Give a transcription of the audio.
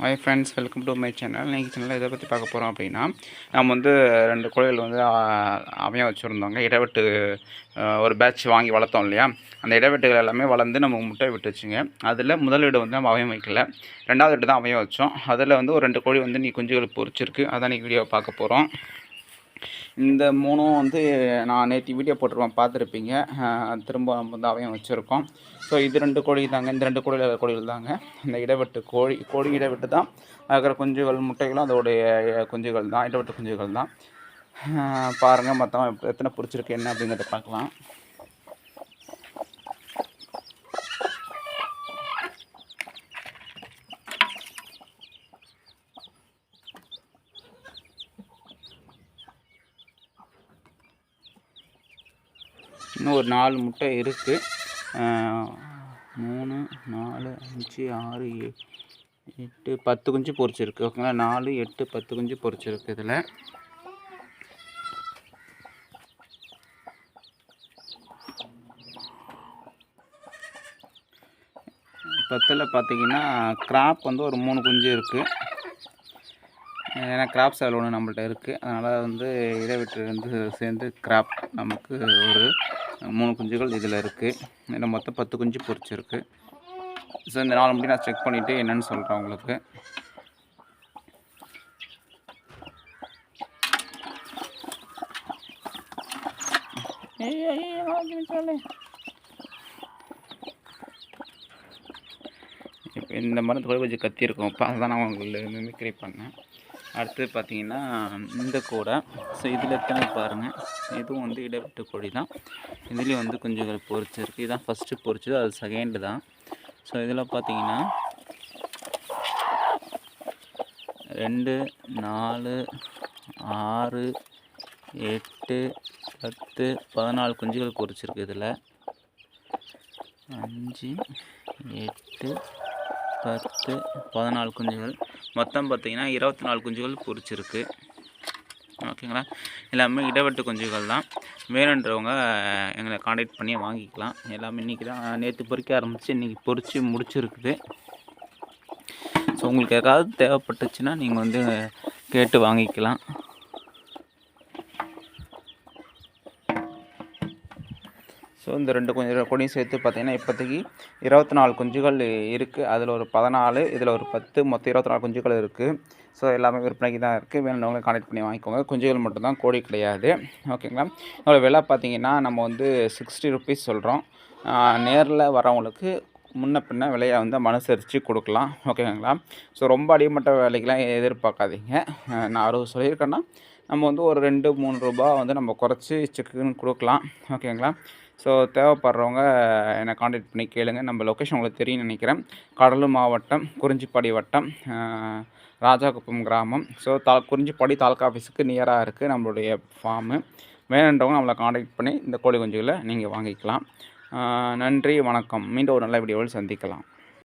Hi friends, welcome to my channel. இன்றைக்கி சேனலில் இதை பற்றி பார்க்க போகிறோம் அப்படின்னா, நம்ம வந்து 2 கோழிகள் வந்து அமைய வச்சுருந்தோங்க. இடைவெட்டு ஒரு பேட்ச் வாங்கி வளர்த்தோம் இல்லையா, அந்த இடைவெட்டுகள் எல்லாமே வளர்ந்து நம்ம முட்டை விட்டுச்சுங்க. அதில் முதல் வீடு வந்து நம்ம அமைய வைக்கல, 2வது வீடு தான் அமைய வச்சோம். அதில் வந்து ஒரு 2 கோழி வந்து நீ குஞ்சுகள் பொரிச்சிருக்கு. அதான் இன்றைக்கி வீடியோ பார்க்க போகிறோம். இந்த 3ம் வந்து நான் நேற்று வீடியோ போட்டிருப்பேன், பார்த்துருப்பீங்க. திரும்ப நம்ம வந்து அவயம் வச்சுருக்கோம். ஸோ இது 2 கோழி தாங்க, இந்த 2 கோழிகள் தாங்க இந்த இடைவெட்டு கோழி இடைவெட்டு தான். இருக்கிற குஞ்சுகள் முட்டைகளும் அதோடைய குஞ்சுகள் தான், இடைவெட்டு குஞ்சுகள் தான். பாருங்கள் மொத்தம் எத்தனை பிடிச்சிருக்கு என்ன அப்படிங்கிறத பார்க்கலாம். இன்னும் ஒரு 4 முட்டை இருக்குது. 3, 4, 5, 6, 8, 10 குஞ்சு பொரிச்சிருக்கு. ஓகேங்களா, 4, 8, 10 குஞ்சு பொரிச்சிருக்கு. இதில் பத்தில் பார்த்தீங்கன்னா கிராப் வந்து ஒரு 3 குஞ்சு இருக்குது. ஏன்னா கிராப் சேவல் ஒன்று நம்மள்ட்ட இருக்குது. அதனால் வந்து இடைவெட்டு வந்து சேர்ந்து கிராப் நமக்கு ஒரு 3 குஞ்சுகள் இதில் இருக்குது. இதில் மொத்தம் 10 குஞ்சு பொரிச்சிருக்கு. ஸோ இந்த 4 முடி நான் செக் பண்ணிவிட்டு என்னென்னு சொல்கிறேன் உங்களுக்கு. இப்போ இந்த மருந்து கூட கொஞ்சம் கத்தியிருக்கோம். இப்போ அதுதான் நான் உங்களுக்கு மிமிக்ரி பண்ணேன். அடுத்து பார்த்தீங்கன்னா இந்த கூடை. ஸோ இதில் எத்தனை பாருங்கள், இதுவும் வந்து இடைவெட்டு கோழி தான். இதுலேயும் வந்து குஞ்சுகள் பொரிச்சிருக்கு. இதுதான் ஃபஸ்ட்டு பொரிச்சது, அது செகண்டு தான். ஸோ இதில் பார்த்தீங்கன்னா 2, 4, 6, 8, 10, 14 குஞ்சுகள் பொரிச்சிருக்கு. இதில் 5, 8, 10, 14 குஞ்சுகள், மொத்தம் பார்த்திங்கன்னா 24 குஞ்சுகள் பொரிச்சிருக்கு. ஓகேங்களா, எல்லாமே இடைவெட்டு குஞ்சுகள் தான். வேணுன்றவங்க எங்களை காண்டாக்ட் பண்ணி வாங்கிக்கலாம். எல்லாமே இன்றைக்கி தான், நேற்று பொறிக்க ஆரம்பித்து இன்றைக்கி பொரித்து முடிச்சிருக்குது. ஸோ உங்களுக்கு ஏதாவது தேவைப்பட்டுச்சுன்னா நீங்கள் வந்து கேட்டு வாங்கிக்கலாம். ஸோ இந்த 2 கோழியும் சேர்த்து பார்த்திங்கன்னா இப்போதைக்கு 24 குஞ்சுகள் இருக்குது. அதில் ஒரு 14, இதில் ஒரு 10, மொத்தம் 24 குஞ்சுகள் இருக்குது. ஸோ எல்லாமே விற்பனைக்கு தான் இருக்குது. வேணுன்றவங்க கான்டெக்ட் பண்ணி வாங்கிக்கோங்க. குஞ்சுகள் மட்டும்தான், கோழி கிடையாது. ஓகேங்களா, அதோட விலை பார்த்திங்கன்னா நம்ம வந்து 60 ருபீஸ் சொல்கிறோம். நேரில் வரவங்களுக்கு முன்ன பின்ன விலையை வந்து அனுசரித்து கொடுக்கலாம். ஓகேங்களா, ஸோ ரொம்ப அடிமட்ட விலைக்கெலாம் எதிர்பார்க்காதீங்க. நான் 60 சொல்லியிருக்கேன்னா நம்ம வந்து ஒரு 2-3 ரூபா வந்து நம்ம குறைச்சி சிக்கன் கொடுக்கலாம். ஓகேங்களா, ஸோ தேவைப்படுறவங்க என்னை காண்டாக்ட் பண்ணி கேளுங்க. நம்ம லொக்கேஷன் உங்களுக்கு தெரியும்னு நினைக்கிறேன். கடலூர் மாவட்டம், குறிஞ்சிப்பாடி வட்டம், ராஜாகுப்பம் கிராமம். ஸோ குறிஞ்சிப்பாடி தாலுக்கா ஆஃபீஸுக்கு நியராக இருக்குது நம்மளுடைய ஃபார்மு. வேணுன்றவங்க நம்மளை காண்டாக்ட் பண்ணி இந்த கோழி குஞ்சுகளை நீங்கள் வாங்கிக்கலாம். நன்றி, வணக்கம். மீண்டும் ஒரு நல்ல வீடியோவில் சந்திக்கலாம்.